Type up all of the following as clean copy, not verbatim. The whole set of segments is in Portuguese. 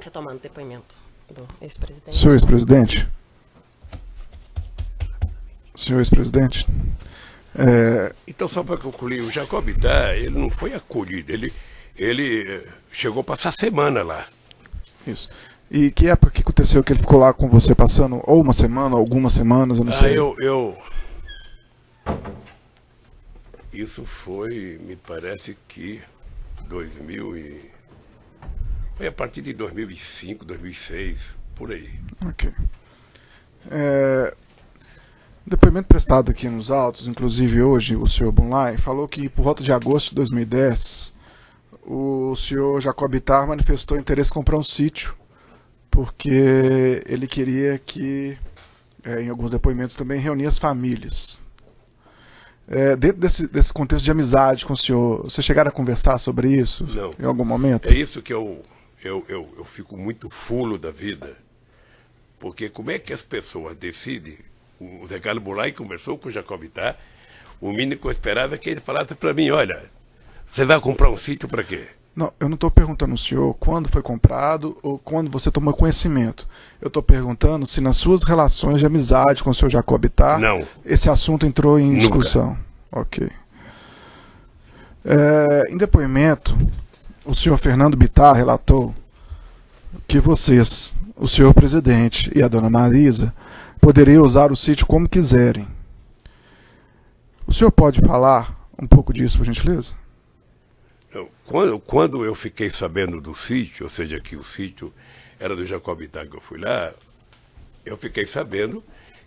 Retomando o depoimento do ex-presidente. Senhor ex-presidente. Senhor ex-presidente. Então, só para concluir, o Jacob Bittar, ele não foi acolhido, ele chegou a passar semana lá. Isso. E que época que aconteceu que ele ficou lá com você passando, ou uma semana, ou algumas semanas, eu não sei. Isso foi, me parece que 2000 e... Foi a partir de 2005, 2006, por aí. Ok. Depoimento prestado aqui nos autos, inclusive hoje, o senhor Bunlai falou que por volta de agosto de 2010, o senhor Jacob Bittar manifestou interesse em comprar um sítio, porque ele queria que, em alguns depoimentos também, reunir as famílias. Dentro desse contexto de amizade com o senhor, você chegaram a conversar sobre isso? Não. Em algum momento? É isso que eu fico muito fulo da vida, porque como é que as pessoas decidem? O Zé Carlos Bunlai conversou com o Jacob Bittar, o mínimo que eu esperava é que ele falasse para mim, olha, você vai comprar um sítio para quê? Não, eu não estou perguntando ao senhor quando foi comprado ou quando você tomou conhecimento. Eu estou perguntando se nas suas relações de amizade com o senhor Jacob Bittar, não, esse assunto entrou em discussão. Nunca. Ok. Em depoimento, o senhor Fernando Bittar relatou que vocês, o senhor presidente e a dona Marisa, poderiam usar o sítio como quiserem. O senhor pode falar um pouco disso, por gentileza? Quando eu fiquei sabendo do sítio, ou seja, que o sítio era do Jacob Bittar, que eu fui lá, eu fiquei sabendo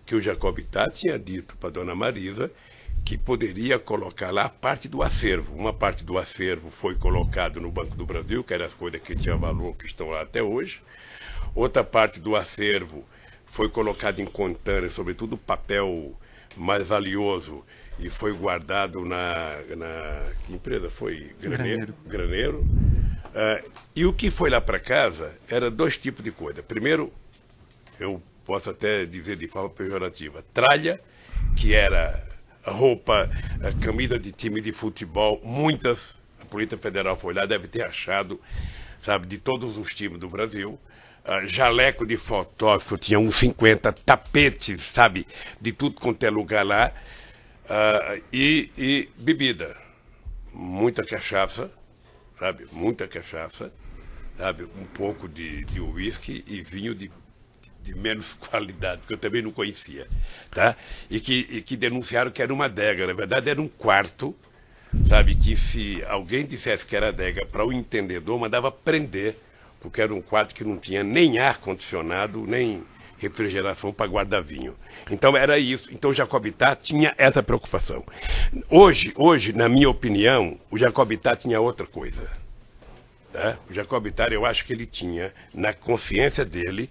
que o Jacob Bittar tinha dito para a dona Marisa que poderia colocar lá parte do acervo. Uma parte do acervo foi colocado no Banco do Brasil, que eram as coisas que tinham valor, que estão lá até hoje. Outra parte do acervo foi colocada em contâneres, sobretudo papel mais valioso, e foi guardado que empresa foi? Graneiro. E o que foi lá para casa era dois tipos de coisa. Primeiro, eu posso até dizer de forma pejorativa, tralha, que era roupa, camisa de time de futebol, muitas, a Polícia Federal foi lá, deve ter achado, sabe, de todos os times do Brasil. Jaleco de fotógrafo, tinha uns 50 tapetes, sabe, de tudo quanto é lugar lá, e bebida, muita cachaça, sabe, um pouco de uísque e vinho de menos qualidade, que eu também não conhecia, tá? E que denunciaram que era uma adega, na verdade era um quarto, sabe, que se alguém dissesse que era adega para o entendedor, mandava prender, porque era um quarto que não tinha nem ar-condicionado, nem refrigeração para guardar vinho. Então era isso. Então o Jacob Bittar tinha essa preocupação. Hoje, na minha opinião, o Jacob Bittar tinha outra coisa. Tá? O Jacob Bittar, eu acho que ele tinha, na consciência dele,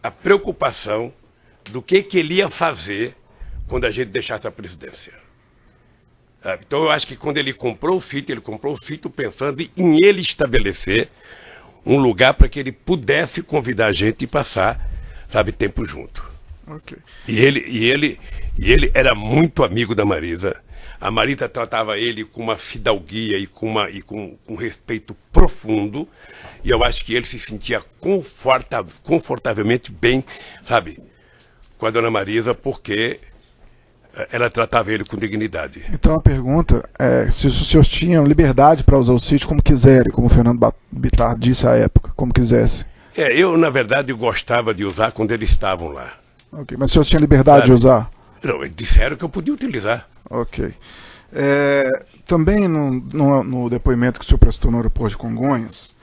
a preocupação do que ele ia fazer quando a gente deixasse a presidência. Sabe? Então eu acho que quando ele comprou o sítio pensando em ele estabelecer um lugar para que ele pudesse convidar a gente e passar, sabe, tempo junto. Okay. E ele era muito amigo da Marisa. A Marisa tratava ele com uma fidalguia e com um respeito profundo. E eu acho que ele se sentia confortavelmente bem, sabe, com a dona Marisa, porque ela tratava ele com dignidade. Então a pergunta é se os senhores tinham liberdade para usar o sítio como quiserem, como o Fernando Bittar disse à época, como quisesse. Eu, na verdade, gostava de usar quando eles estavam lá. Ok, mas os senhores tinham liberdade de usar? Não, eles disseram que eu podia utilizar. Ok. Também no depoimento que o senhor prestou no aeroporto de Congonhas,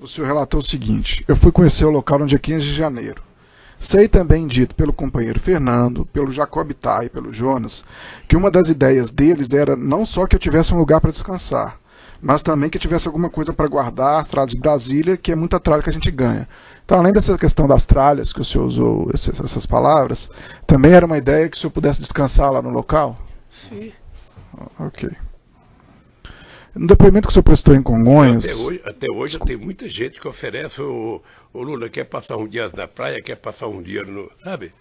o senhor relatou o seguinte: eu fui conhecer o local no dia 15 de janeiro. Sei também dito pelo companheiro Fernando, pelo Jacob Bittar e pelo Jonas, que uma das ideias deles era não só que eu tivesse um lugar para descansar, mas também que eu tivesse alguma coisa para guardar, tralhas de Brasília, que é muita tralha que a gente ganha. Então, além dessa questão das tralhas, que o senhor usou essas palavras, também era uma ideia que o senhor pudesse descansar lá no local? Sim. Ok. No depoimento que o senhor prestou em Congonhas... Até hoje tem muita gente que oferece, o Lula quer passar um dia na praia, quer passar um dia no... Sabe?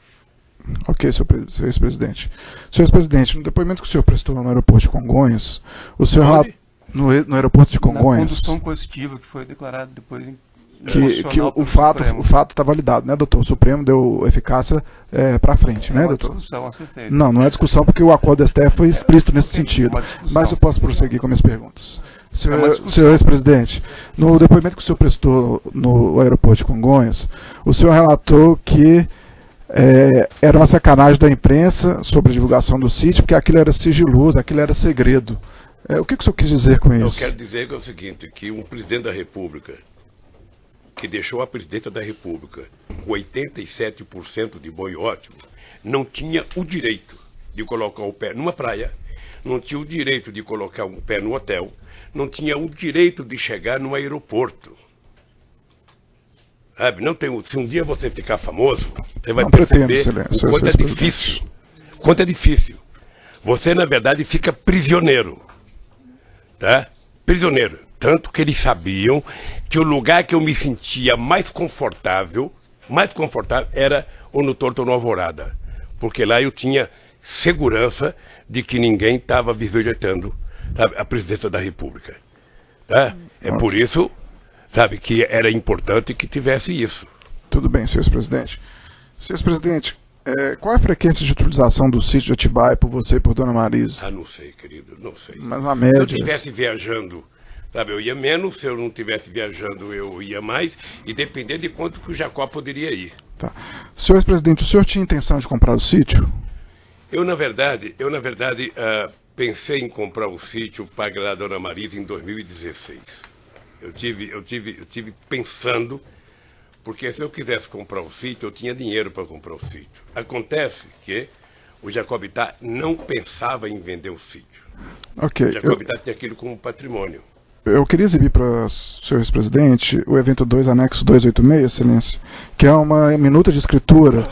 Ok, senhor ex-presidente. Senhor ex-presidente, no depoimento que o senhor prestou no aeroporto de Congonhas, o senhor... No aeroporto de Congonhas... Na condução coercitiva que foi declarada depois que o fato está validado, né, doutor? O Supremo deu eficácia para frente, né, doutor? Não é discussão, porque o acordo da STF foi explícito nesse sentido. Mas eu posso prosseguir com minhas perguntas. Senhor ex-presidente, no depoimento que o senhor prestou no aeroporto de Congonhas, o senhor relatou que era uma sacanagem da imprensa sobre a divulgação do sítio, porque aquilo era sigiloso, aquilo era segredo. O que o senhor quis dizer com isso? Eu quero dizer que é o seguinte, que um presidente da República, que deixou a presidência da República com 87% de bom e ótimo, não tinha o direito de colocar o pé numa praia, não tinha o direito de colocar um pé no hotel, não tinha o direito de chegar no aeroporto. Sabe? Não tem, se um dia você ficar famoso, você vai perceber o quanto é difícil. Quanto é difícil. Você, na verdade, fica prisioneiro. Tá? Prisioneiro. Tanto que eles sabiam que o lugar que eu me sentia mais confortável era ou no Torto ou no Alvorada. Porque lá eu tinha segurança de que ninguém estava bisbilhotando, sabe, a presidência da República. Tá? É por isso, sabe, que era importante que tivesse isso. Tudo bem, senhor ex-presidente. Senhor ex-presidente, qual é a frequência de utilização do sítio de Atibaia por você e por Dona Marisa? Não sei, querido, não sei. Mas uma média. Se eu estivesse viajando, sabe, eu ia menos, se eu não estivesse viajando, eu ia mais, e dependendo de quanto que o Jacó poderia ir. Tá. Senhor ex-presidente, o senhor tinha intenção de comprar o sítio? Eu, na verdade, pensei em comprar o sítio para agradar a Dona Marisa em 2016. Eu tive pensando, porque se eu quisesse comprar o sítio, eu tinha dinheiro para comprar o sítio. Acontece que o Jacobitá não pensava em vender o sítio. Ok. O Jacobitá tinha aquilo como patrimônio. Eu queria exibir para o senhor ex-presidente o evento 2, anexo 286, excelência, que é uma minuta de escritura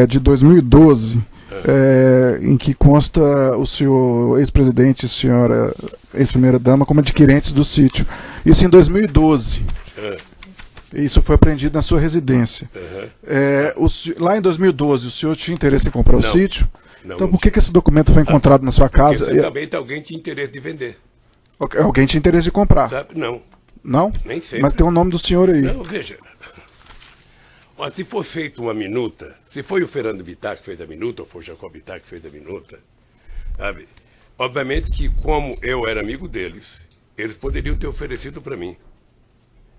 de 2012, em que consta o senhor ex-presidente e a senhora ex-primeira-dama como adquirentes do sítio. Isso em 2012. Isso foi apreendido na sua residência. Lá em 2012, o senhor tinha interesse em comprar o sítio? Não, então por que esse documento foi encontrado na sua casa? Porque também alguém tinha interesse de vender. Alguém tinha interesse de comprar? Sabe? Não. Não? Nem sei. Mas tem o nome do senhor aí. Não, veja. Mas se for feita uma minuta, se foi o Fernando Bittar que fez a minuta, ou foi o Jacob Bittar que fez a minuta, sabe? Obviamente que, como eu era amigo deles, eles poderiam ter oferecido para mim.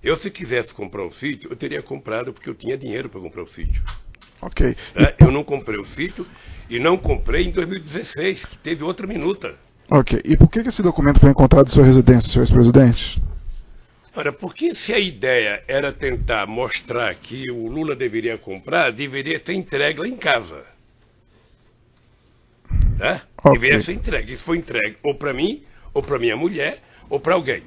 Eu, se quisesse comprar o sítio, eu teria comprado, porque eu tinha dinheiro para comprar o sítio. Ok. Eu não comprei o sítio e não comprei em 2016, que teve outra minuta. Ok. E por que esse documento foi encontrado em sua residência, senhor ex-presidente? Ora, porque se a ideia era tentar mostrar que o Lula deveria comprar, deveria ter entregue lá em casa. Tá? Okay. Deveria ser entregue. Isso foi entregue ou para mim, ou para minha mulher, ou para alguém.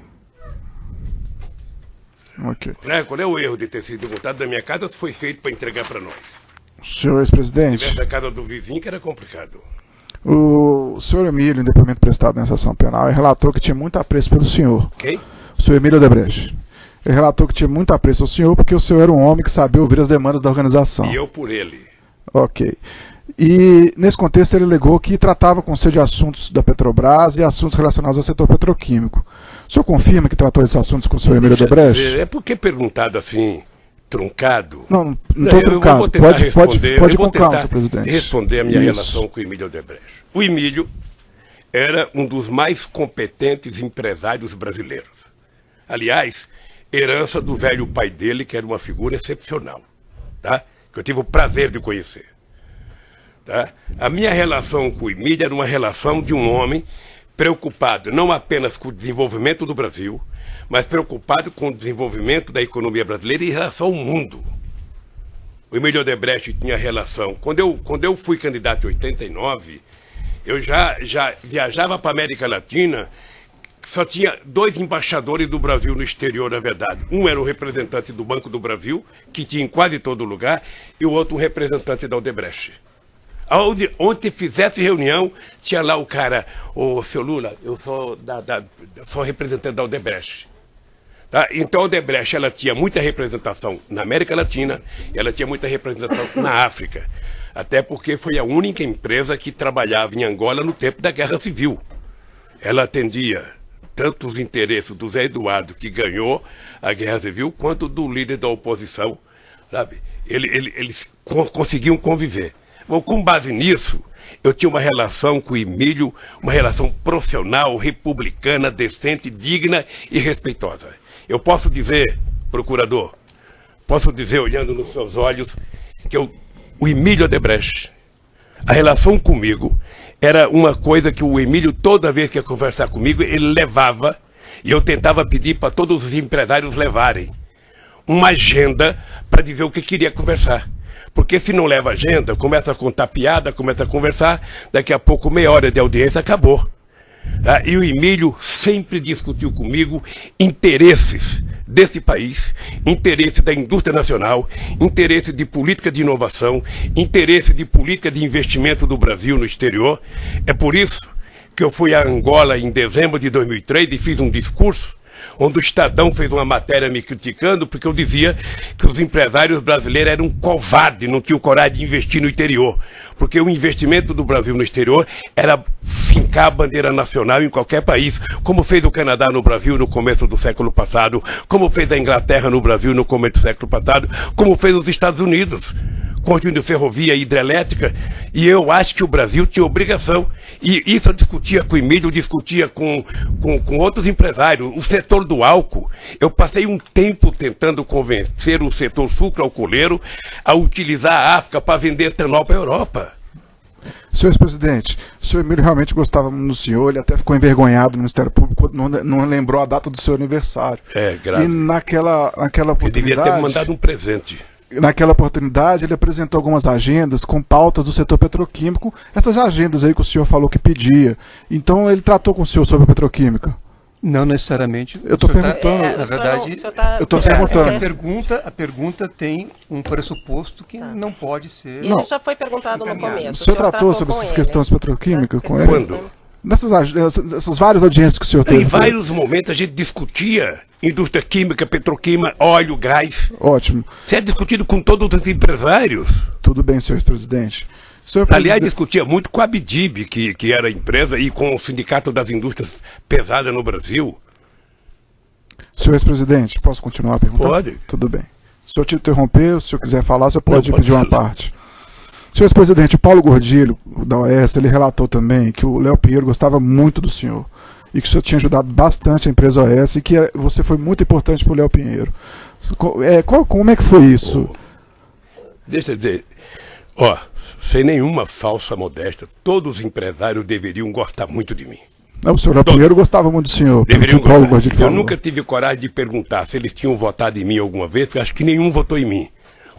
Ok. Qual é o erro de ter sido montado da minha casa se foi feito para entregar para nós? Senhor ex-presidente. Se tivesse da casa do vizinho, que era complicado. O senhor Emílio, em depoimento prestado nessa ação penal, ele relatou que tinha muito apreço pelo senhor. Quem? O senhor Emílio Odebrecht. Ele relatou que tinha muito apreço pelo senhor porque o senhor era um homem que sabia ouvir as demandas da organização. E eu por ele. Ok. E, nesse contexto, ele alegou que tratava com você de assuntos da Petrobras e assuntos relacionados ao setor petroquímico. O senhor confirma que tratou desses assuntos com o senhor Emílio Odebrecht? É porque perguntado assim, truncado. Não estou truncado. Pode com calma, senhor presidente. Responder a minha relação com o Emílio Odebrecht. O Emílio era um dos mais competentes empresários brasileiros. Aliás, herança do velho pai dele, que era uma figura excepcional, tá? Que eu tive o prazer de conhecer. Tá? A minha relação com o Emílio era uma relação de um homem preocupado não apenas com o desenvolvimento do Brasil, mas preocupado com o desenvolvimento da economia brasileira em relação ao mundo. O Emílio Odebrecht tinha relação. Quando eu fui candidato em 89, eu já viajava para a América Latina. Só tinha 2 embaixadores do Brasil no exterior, na verdade. Um era o representante do Banco do Brasil, que tinha em quase todo lugar, e o outro um representante da Odebrecht. Onde fizesse reunião, tinha lá o cara, seu Lula, eu sou representante da Odebrecht. Tá? Então a Odebrecht ela tinha muita representação na América Latina, e ela tinha muita representação na África. Até porque foi a única empresa que trabalhava em Angola no tempo da Guerra Civil. Ela atendia tanto os interesses do Zé Eduardo, que ganhou a Guerra Civil, quanto do líder da oposição, sabe? Eles conseguiam conviver. Bom, com base nisso, eu tinha uma relação com o Emílio, uma relação profissional, republicana, decente, digna e respeitosa. Eu posso dizer, procurador, posso dizer, olhando nos seus olhos, que o Emílio Odebrecht, a relação comigo era uma coisa que o Emílio, toda vez que ia conversar comigo, ele levava, e eu tentava pedir para todos os empresários levarem uma agenda para dizer o que queria conversar. Porque se não leva agenda, começa a contar piada, começa a conversar, daqui a pouco meia hora de audiência acabou. E o Emílio sempre discutiu comigo interesses desse país, interesse da indústria nacional, interesse de política de inovação, interesse de política de investimento do Brasil no exterior. É por isso que eu fui a Angola em dezembro de 2003 e fiz um discurso onde o Estadão fez uma matéria me criticando porque eu dizia que os empresários brasileiros eram covardes, não tinham coragem de investir no exterior. Porque o investimento do Brasil no exterior era fincar a bandeira nacional em qualquer país, como fez o Canadá no Brasil no começo do século passado, como fez a Inglaterra no Brasil no começo do século passado, como fez os Estados Unidos, construindo ferrovia hidrelétrica, e eu acho que o Brasil tinha obrigação. E isso eu discutia com o Emílio, eu discutia com outros empresários. O setor do álcool, eu passei um tempo tentando convencer o setor sucroalcooleiro a utilizar a África para vender etanol para a Europa. Senhor ex-presidente, o senhor Emílio realmente gostava muito do senhor, ele até ficou envergonhado no Ministério Público, não lembrou a data do seu aniversário. É, grave. E naquela oportunidade... Ele devia ter me mandado um presente. Naquela oportunidade, ele apresentou algumas agendas com pautas do setor petroquímico, essas agendas aí que o senhor falou que pedia. Então, ele tratou com o senhor sobre a petroquímica? Não necessariamente. Eu estou perguntando. Na verdade, eu estou perguntando. A pergunta tem um pressuposto que não pode ser... Ele já foi perguntado no começo. O senhor tratou sobre essas questões petroquímicas com ele? Quando? Nessas várias audiências que o senhor teve. Em vários momentos a gente discutia indústria química, petroquímica, óleo, gás. Ótimo. Isso é discutido com todos os empresários. Tudo bem, senhor ex-presidente. Aliás, discutia muito com a Abdib, que era a empresa, e com o Sindicato das Indústrias Pesadas no Brasil. Senhor ex-presidente, posso continuar a perguntar? Pode. Tudo bem. Se o senhor te interromper, se o senhor quiser falar, o senhor pode Não, pode pedir uma falar. parte. Senhor ex-presidente, o Paulo Gordilho, da OAS, ele relatou também que o Léo Pinheiro gostava muito do senhor e que o senhor tinha ajudado bastante a empresa OAS e que você foi muito importante para o Léo Pinheiro. Como é que foi isso? Deixa eu dizer, ó, sem nenhuma falsa modéstia, todos os empresários deveriam gostar muito de mim. Não, o senhor Léo Pinheiro gostava muito do senhor. Deveriam o Paulo gostar. Gordilho Eu falou. nunca tive coragem de perguntar se eles tinham votado em mim alguma vez, porque acho que nenhum votou em mim.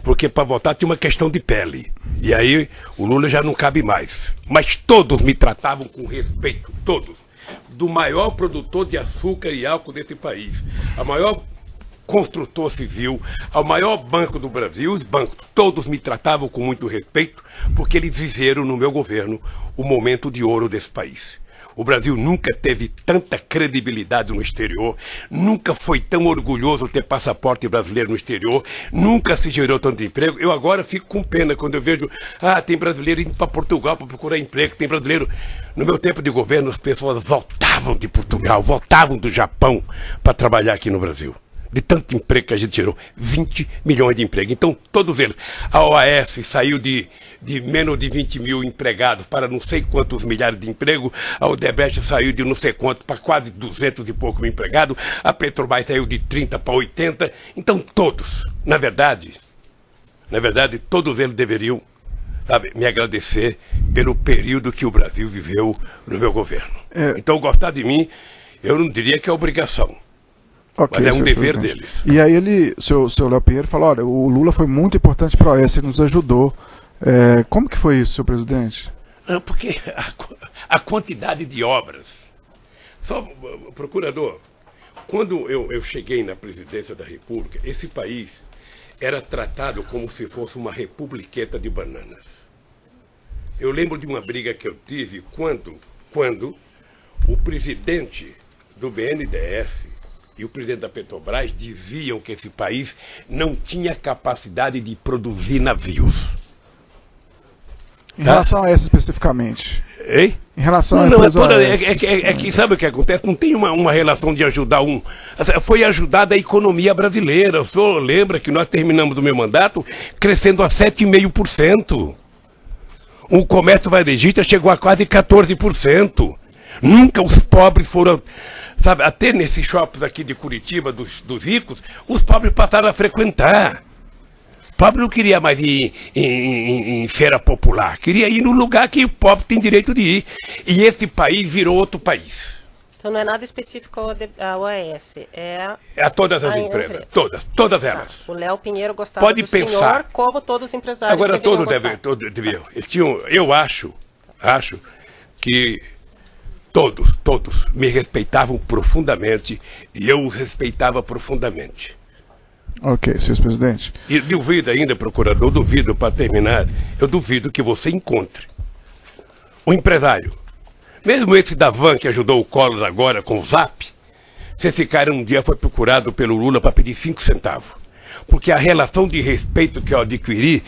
Porque para votar tinha uma questão de pele. E aí o Lula já não cabe mais. Mas todos me tratavam com respeito, todos. Do maior produtor de açúcar e álcool desse país, a maior construtor civil, ao maior banco do Brasil, os bancos, todos me tratavam com muito respeito, porque eles viveram no meu governo o momento de ouro desse país. O Brasil nunca teve tanta credibilidade no exterior, nunca foi tão orgulhoso ter passaporte brasileiro no exterior, nunca se gerou tanto emprego. Eu agora fico com pena quando eu vejo, tem brasileiro indo para Portugal para procurar emprego, tem brasileiro... No meu tempo de governo, as pessoas voltavam de Portugal, voltavam do Japão para trabalhar aqui no Brasil. De tanto emprego que a gente gerou, 20 milhões de empregos. Então, todos eles. A OAS saiu de menos de 20 mil empregados para não sei quantos milhares de empregos. A Odebrecht saiu de não sei quanto para quase 200 e pouco mil empregados. A Petrobras saiu de 30 para 80. Então, todos, na verdade, todos eles deveriam, sabe, me agradecer pelo período que o Brasil viveu no meu governo. Então, gostar de mim, eu não diria que é obrigação. Okay, mas é um dever presidente. deles. E aí o seu Léo Pinheiro falou, olha, o Lula foi muito importante para a OAS, ele nos ajudou. Como que foi isso, senhor presidente? Porque a quantidade de obras. Só, procurador, quando eu cheguei na presidência da República, esse país era tratado como se fosse uma republiqueta de bananas. Eu lembro de uma briga que eu tive quando o presidente do BNDES e o presidente da Petrobras diziam que esse país não tinha capacidade de produzir navios. Em relação a essa especificamente? Hein? Em relação à Não, empresa que sabe o que acontece? Não tem uma relação de ajudar um. Foi ajudada a economia brasileira. O senhor lembra que nós terminamos o meu mandato crescendo a 7,5%. O comércio varejista chegou a quase 14%. Nunca os pobres foram. Sabe, até nesses shoppings aqui de Curitiba, dos ricos, os pobres passaram a frequentar. O pobre não queria mais ir em feira popular, queria ir no lugar que o pobre tem direito de ir. E esse país virou outro país. Então não é nada específico à OAS, é a todas as empresas, todas elas. O Léo Pinheiro gostava Pode do pensar. senhor, como todos os empresários. Agora todos deviam. Eu acho que todos me respeitavam profundamente e eu os respeitava profundamente. Ok, senhor presidente. E duvido ainda, procurador, duvido, para terminar, eu duvido que você encontre um empresário, mesmo esse da Van que ajudou o Collor agora com o Zap, se esse cara um dia foi procurado pelo Lula para pedir 5 centavos. Porque a relação de respeito que eu adquiri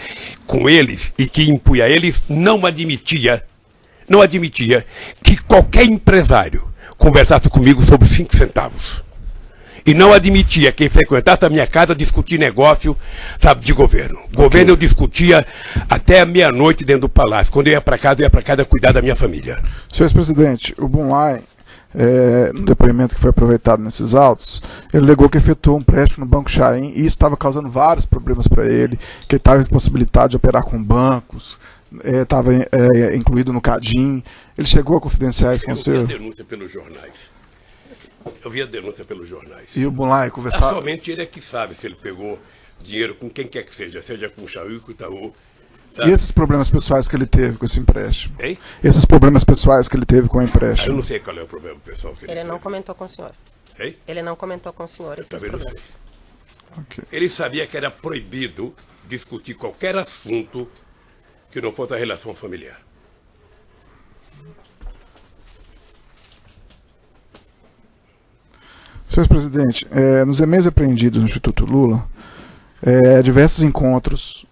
com eles e que impunha a eles não admitia que qualquer empresário conversasse comigo sobre 5 centavos. E não admitia quem frequentasse a minha casa discutir negócio, sabe, de governo. Governo eu discutia até a meia-noite dentro do palácio. Quando eu ia para casa cuidar da minha família. Senhor presidente, o Bunlai, no depoimento que foi aproveitado nesses autos, ele alegou que efetuou um empréstimo no Banco Chaim e isso estava causando vários problemas para ele, que ele estava impossibilitado de operar com bancos, estava incluído no CADIM. Ele chegou a confidenciar isso com o senhor? Eu vi a denúncia pelos jornais. E o Bunlai conversava... Somente ele é que sabe se ele pegou dinheiro com quem quer que seja com o Chaim, com o Itaú. Tá? E esses problemas pessoais que ele teve com esse empréstimo? Hein? Esses problemas pessoais que ele teve com o empréstimo? Eu não sei qual é o problema pessoal que ele teve. não comentou com o senhor. Hein? Ele não comentou com o senhor esses também não sei. problemas. Okay. Ele sabia que era proibido discutir qualquer assunto que não fosse a relação familiar. Senhor presidente, nos e-mails apreendidos no Instituto Lula, diversos encontros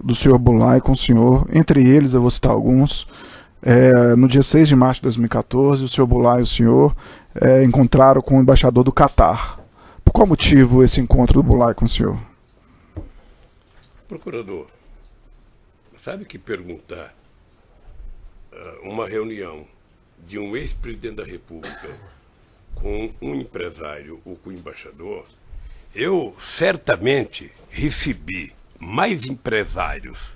do senhor Bunlai com o senhor, entre eles eu vou citar alguns. No dia 6 de março de 2014, o senhor Bunlai e o senhor encontraram com o embaixador do Catar. Por qual motivo esse encontro do Bunlai com o senhor? Procurador, sabe que perguntar uma reunião de um ex-presidente da República com um empresário ou com um embaixador, eu certamente recebi mais empresários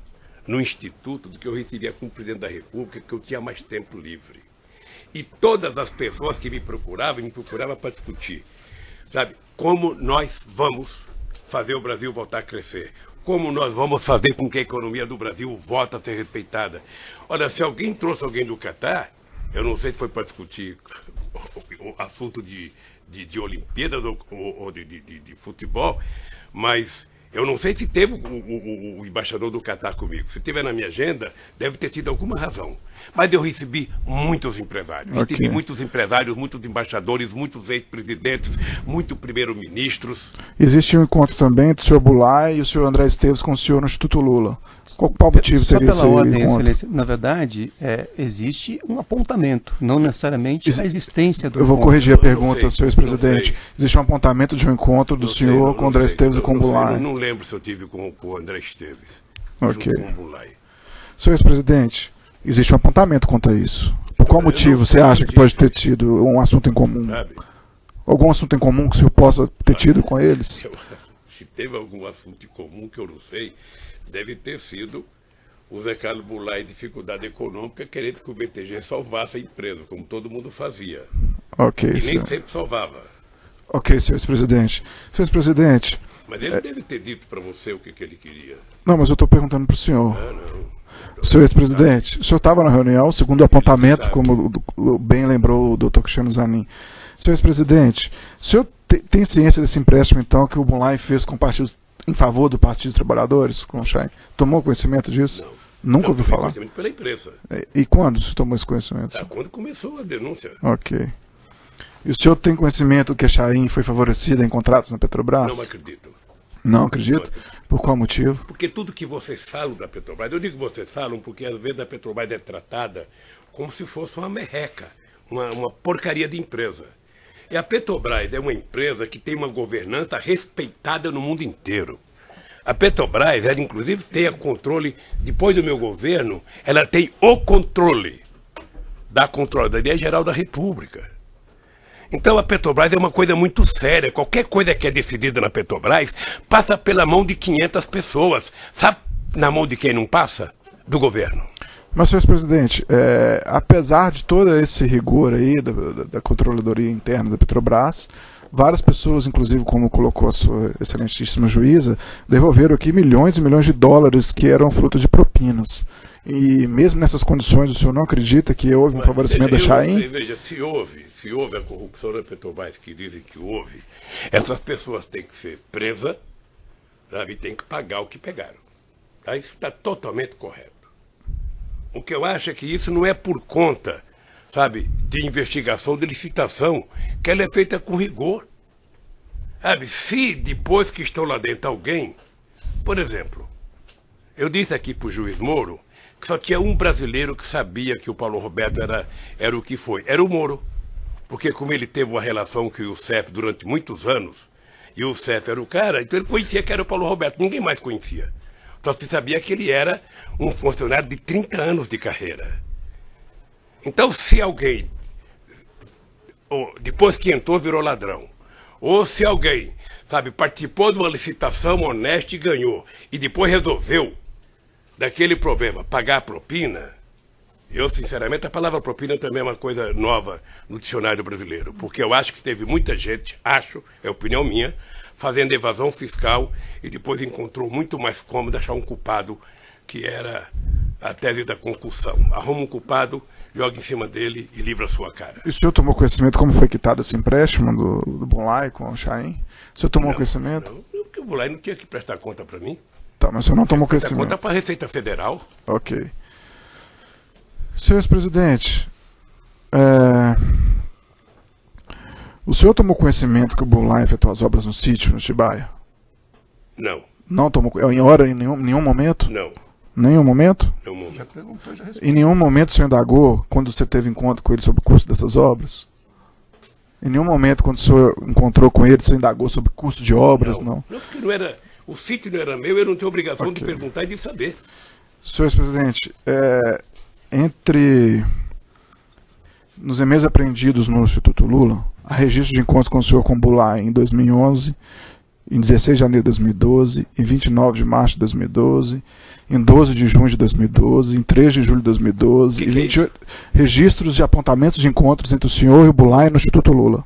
no Instituto do que eu recebia com o presidente da República, que eu tinha mais tempo livre. E todas as pessoas que me procuravam para discutir, sabe, como nós vamos fazer o Brasil voltar a crescer, como nós vamos fazer com que a economia do Brasil volte a ser respeitada. Olha, se alguém trouxe alguém do Catar, eu não sei se foi para discutir o assunto de Olimpíadas ou de futebol, mas eu não sei se teve o embaixador do Catar comigo. Se tiver na minha agenda, deve ter tido alguma razão. Mas eu recebi muitos empresários. Okay. Recebi muitos empresários, muitos embaixadores, muitos ex-presidentes, muitos primeiros-ministros. Existe um encontro também do senhor Bunlai e o senhor André Esteves com o senhor no Instituto Lula. Qual motivo teria esse encontro? Na verdade, existe um apontamento, não necessariamente a existência do Eu vou encontro. corrigir a pergunta, senhor ex-presidente. Existe um apontamento de um encontro do senhor com o André Esteves e com o Bunlai. Não lembro se eu tive com o André Esteves. Ok. Junto com o Bunlai. Senhor ex-presidente, existe um apontamento quanto a isso. Por qual motivo você acha que pode ter tido um assunto em comum? Sabe? Algum assunto em comum que o senhor possa ter tido com eles? Se teve algum assunto em comum que eu não sei, deve ter sido o Zé Carlos Bunlai em dificuldade econômica, querendo que o BTG salvasse a empresa, como todo mundo fazia. Ok, E nem senhor. sempre salvava. Ok, senhor ex-presidente. Senhor ex-presidente... Mas ele deve ter dito para você o que ele queria. Não, mas eu estou perguntando para o senhor. Ah, não. Senhor ex-presidente, o senhor estava na reunião, segundo o apontamento, como bem lembrou o doutor Cristiano Zanin. Senhor ex-presidente, o senhor tem ciência desse empréstimo, então, que o Bunlai fez com partidos em favor do Partido dos Trabalhadores, com o Chaim? Tomou conhecimento disso? Não. Nunca ouviu falar? Conhecimento pela imprensa. E quando você tomou esse conhecimento? Quando começou a denúncia. Ok. E o senhor tem conhecimento que a Chaim foi favorecida em contratos na Petrobras? Não acredito. Não acredito? Por qual motivo? Porque tudo que vocês falam da Petrobras, eu digo que vocês falam porque às vezes a Petrobras é tratada como se fosse uma merreca, uma porcaria de empresa. E a Petrobras é uma empresa que tem uma governança respeitada no mundo inteiro. A Petrobras, ela inclusive tem o controle, depois do meu governo, ela tem o controle da Controladoria Geral da República. Então a Petrobras é uma coisa muito séria. Qualquer coisa que é decidida na Petrobras passa pela mão de 500 pessoas. Sabe na mão de quem não passa? Do governo. Mas, senhor presidente, apesar de todo esse rigor aí da controladoria interna da Petrobras, várias pessoas, inclusive como colocou a sua excelentíssima juíza, devolveram aqui milhões e milhões de dólares que eram fruto de propinas. E mesmo nessas condições, o senhor não acredita que houve um favorecimento da Chaim? Veja, se houve a corrupção da Petrobras, que dizem que houve, essas pessoas têm que ser presas, sabe, e têm que pagar o que pegaram. Tá? Isso está totalmente correto. O que eu acho é que isso não é por conta, sabe, de investigação, de licitação, que ela é feita com rigor. Sabe, se depois que estão lá dentro alguém, por exemplo, eu disse aqui para o juiz Moro que só tinha um brasileiro que sabia que o Paulo Roberto era o que foi, era o Moro. Porque como ele teve uma relação com o Youssef durante muitos anos, e o Youssef era o cara, então ele conhecia que era o Paulo Roberto, ninguém mais conhecia. Só se sabia que ele era um funcionário de 30 anos de carreira. Então, se alguém, depois que entrou, virou ladrão, ou se alguém, sabe, participou de uma licitação honesta e ganhou, e depois resolveu, daquele problema, pagar a propina, eu, sinceramente, a palavra propina também é uma coisa nova no dicionário brasileiro, porque eu acho que teve muita gente, é opinião minha, fazendo evasão fiscal e depois encontrou muito mais cômodo achar um culpado, que era a tese da concussão. Arruma um culpado, joga em cima dele e livra a sua cara. E o senhor tomou conhecimento como foi quitado esse empréstimo do Bunlai com o Chaim? O senhor tomou conhecimento? Não, porque o Bunlai não tinha que prestar conta para mim. Tá, mas o senhor não tomou Prestar conhecimento. conta para a Receita Federal. Ok. Senhor presidente, o senhor tomou conhecimento que o Bunlai efetuou as obras no sítio, no Atibaia? Não. Não tomou em nenhum momento? Não. Nenhum momento? Não, momento. Já perguntou, já Em respondeu. nenhum momento o senhor indagou quando você teve encontro com ele sobre o custo dessas obras? Em nenhum momento, quando o senhor encontrou com ele, o senhor indagou sobre o custo de obras? Não. Não, porque não era, o sítio não era meu, eu não tenho obrigação de Ok. perguntar e de saber. Senhor presidente, nos e-mails apreendidos no Instituto Lula, há registro de encontros com o senhor Kumbulai em 2011, em 16 de janeiro de 2012, em 29 de março de 2012, em 12 de junho de 2012, em 3 de julho de 2012, Que e é 28 registros de apontamentos de encontros entre o senhor e o Bulai no Instituto Lula.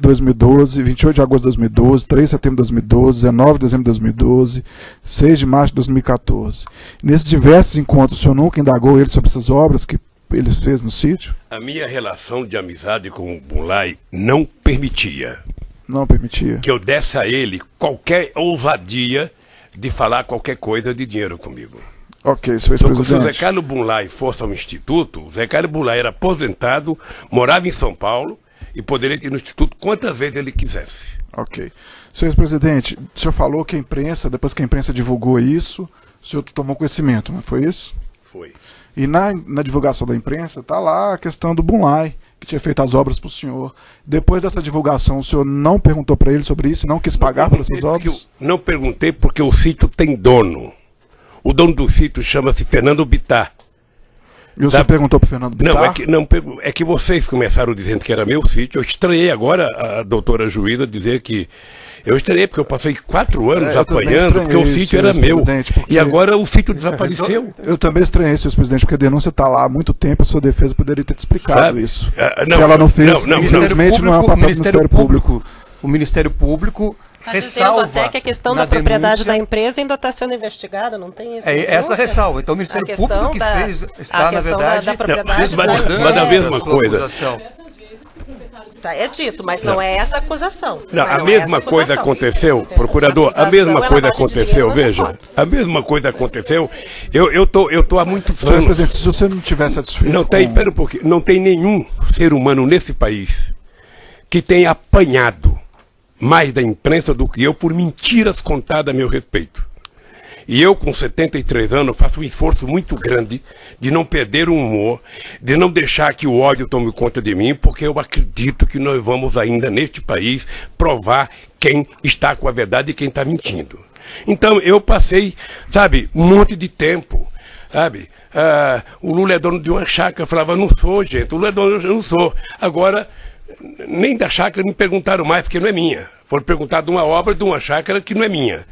2012, 28 de agosto de 2012, 3 de setembro de 2012, 19 de dezembro de 2012, 6 de março de 2014. Nesses diversos encontros, o senhor nunca indagou ele sobre essas obras que ele fez no sítio? A minha relação de amizade com o Bunlai não permitia Não permitia. que eu desse a ele qualquer ousadia de falar qualquer coisa de dinheiro comigo. Ok, senhor Então, se o Zé presidente. Carlos Bunlai fosse ao Instituto, o Zé Carlos Bunlai era aposentado, morava em São Paulo e poderia ir no Instituto quantas vezes ele quisesse. Ok. Senhor presidente, o senhor falou que a imprensa, depois que a imprensa divulgou isso, o senhor tomou conhecimento, não foi isso? Foi. E na divulgação da imprensa está lá a questão do Bunlai, que tinha feito as obras para o senhor. Depois dessa divulgação, o senhor não perguntou para ele sobre isso, não quis pagar por essas obras? Não perguntei porque o sítio tem dono. O dono do sítio chama-se Fernando Bittar. E o senhor perguntou para o Fernando Bittar? É que vocês começaram dizendo que era meu sítio. Eu estranhei agora a doutora juíza dizer que... Eu estranhei porque eu passei 4 anos eu também apanhando porque o estranhei, sítio era senhor meu. presidente, porque- E agora o sítio desapareceu. Eu também estranhei, senhor presidente, porque a denúncia está lá há muito tempo, a sua defesa poderia ter te explicado Sabe? isso. Não, Se ela não fez, não, infelizmente não é um papel do Ministério Público. O Ministério Público Está dizendo ressalva até que a questão na da propriedade denúncia- da empresa ainda está sendo investigada, não tem isso? É na essa denúncia? ressalva. Então o Ministério A questão Público que da- fez a está, na questão verdade, da propriedade Mas da da mesma sua coisa. acusação. Tá, é dito, mas não é essa a acusação. Não, Mas a não é mesma essa coisa acusação. aconteceu, procurador, a acusação mesma é coisa lavagem de aconteceu, dinheiro nas veja, obras. a mesma coisa aconteceu, eu tô há muitos Senhor anos, presidente, se você não estiver satisfeito não tem, com- pera um pouquinho, não tem nenhum ser humano nesse país que tenha apanhado mais da imprensa do que eu por mentiras contadas a meu respeito. E eu, com 73 anos, faço um esforço muito grande de não perder o humor, de não deixar que o ódio tome conta de mim, porque eu acredito que nós vamos ainda, neste país, provar quem está com a verdade e quem está mentindo. Então, eu passei, sabe, um monte de tempo, sabe? O Lula é dono de uma chácara. Eu falava, não sou, gente, o Lula é dono, eu não sou. Agora, nem da chácara me perguntaram mais, porque não é minha. Foram perguntar de uma obra de uma chácara que não é minha.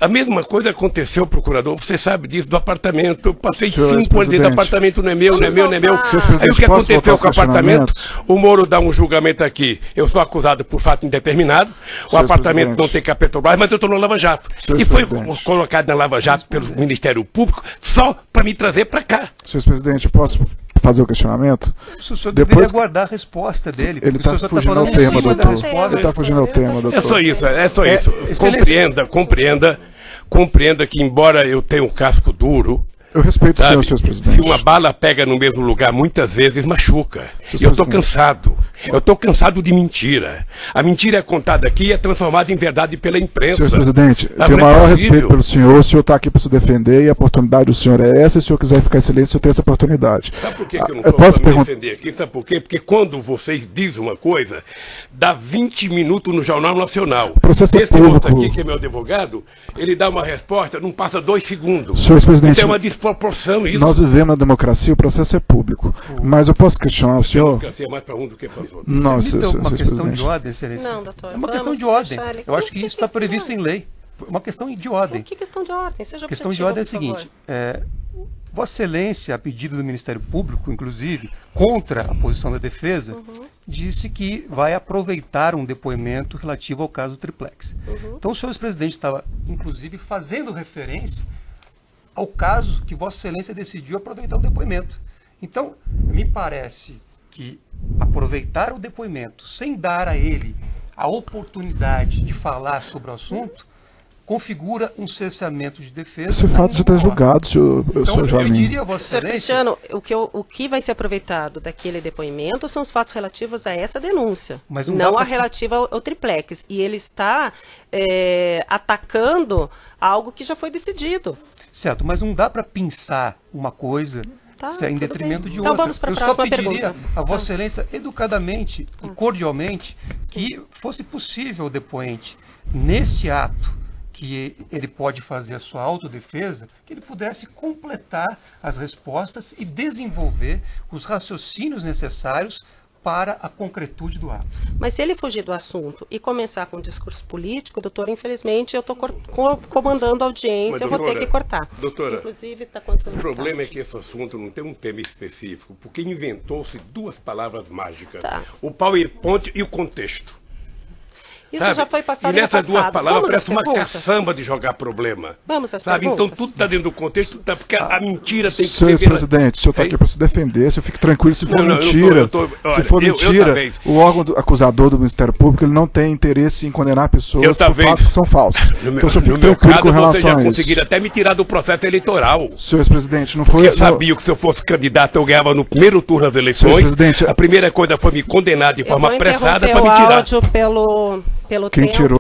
A mesma coisa aconteceu, procurador, você sabe disso, do apartamento. Eu passei 5 anos dentro do apartamento, não é meu, não é meu, não é meu. Aí o que aconteceu com o apartamento? O Moro dá um julgamento aqui. Eu sou acusado por fato indeterminado. O apartamento não tem que a Petrobras, mas eu estou no Lava Jato. E foi colocado na Lava Jato pelo Ministério Público só para me trazer para cá. Senhor presidente, eu posso fazer o questionamento? O senhor deveria aguardar a resposta dele. Ele está fugindo ao tema, doutor. Ele está fugindo ao tema, doutor. É só isso, é só isso. Compreenda que, embora eu tenha um casco duro, eu respeito o senhor presidente. Se uma bala pega no mesmo lugar, muitas vezes machuca. E eu estou cansado. Eu estou cansado de mentira. A mentira é contada aqui e é transformada em verdade pela imprensa. Senhor presidente, eu tenho o maior respeito pelo senhor. O senhor está aqui para se defender e a oportunidade do senhor é essa. E se o senhor quiser ficar em silêncio, o senhor tem essa oportunidade. Sabe por que eu não posso me defender aqui? Sabe por quê? Porque quando vocês dizem uma coisa, dá 20 minutos no Jornal Nacional. Esse outro aqui, que é meu advogado, ele dá uma resposta, não passa 2 segundos. Senhor presidente, então é uma desproporção isso. Nós vivemos na democracia, o processo é público. Mas eu posso questionar o senhor? A democracia é mais para um do que para os outros. Não, uma questão de ordem, excelência. Não, doutor. É uma questão de ordem. Eu acho que isso está previsto em lei. Uma questão de ordem. Que questão de ordem? Seja a questão de ordem é a seguinte. Vossa Excelência, a pedido do Ministério Público, inclusive, contra a posição da defesa, disse que vai aproveitar um depoimento relativo ao caso Triplex. Então, o senhor presidente estava, inclusive, fazendo referência ao caso que Vossa Excelência decidiu aproveitar o depoimento. Então, me parece que aproveitar o depoimento sem dar a ele a oportunidade de falar sobre o assunto configura um cessamento de defesa. Esse fato já está julgado, senhor Joaquim. Eu diria a Vossa Excelência... Cristiano, o que vai ser aproveitado daquele depoimento são os fatos relativos a essa denúncia, mas não a relativa ao Triplex. E ele está atacando algo que já foi decidido. Certo, mas não dá para pensar uma coisa em detrimento de outra. Então vamos para a próxima pergunta. Eu só pediria a Vossa Excelência, educadamente e cordialmente, que fosse possível o depoente, nesse ato que ele pode fazer a sua autodefesa, que ele pudesse completar as respostas e desenvolver os raciocínios necessários para a concretude do ato. Mas se ele fugir do assunto e começar com um discurso político, doutor, infelizmente eu estou comandando a audiência, eu vou ter que cortar. Doutora, inclusive, o problema é que esse assunto não tem um tema específico, porque inventou-se 2 palavras mágicas. O PowerPoint e o contexto. Isso já foi passado no passado. E nessas 2 palavras parece uma caçamba de jogar problema. Vamos às perguntas. Então tudo está dentro do contexto, porque a mentira tem que ser... Senhor presidente, o senhor está aqui para se defender, se eu fico tranquilo, se for mentira. Se for mentira, o órgão acusador do Ministério Público ele não tem interesse em condenar pessoas por fatos que são falsos. Então o senhor fica tranquilo com relação a isso. Vocês já conseguiram até me tirar do processo eleitoral. Senhor presidente, não foi... Porque eu sabia que se eu fosse candidato eu ganhava no primeiro turno das eleições. A primeira coisa foi me condenar de forma apressada para me tirar. Pelo Quem tempo. tirou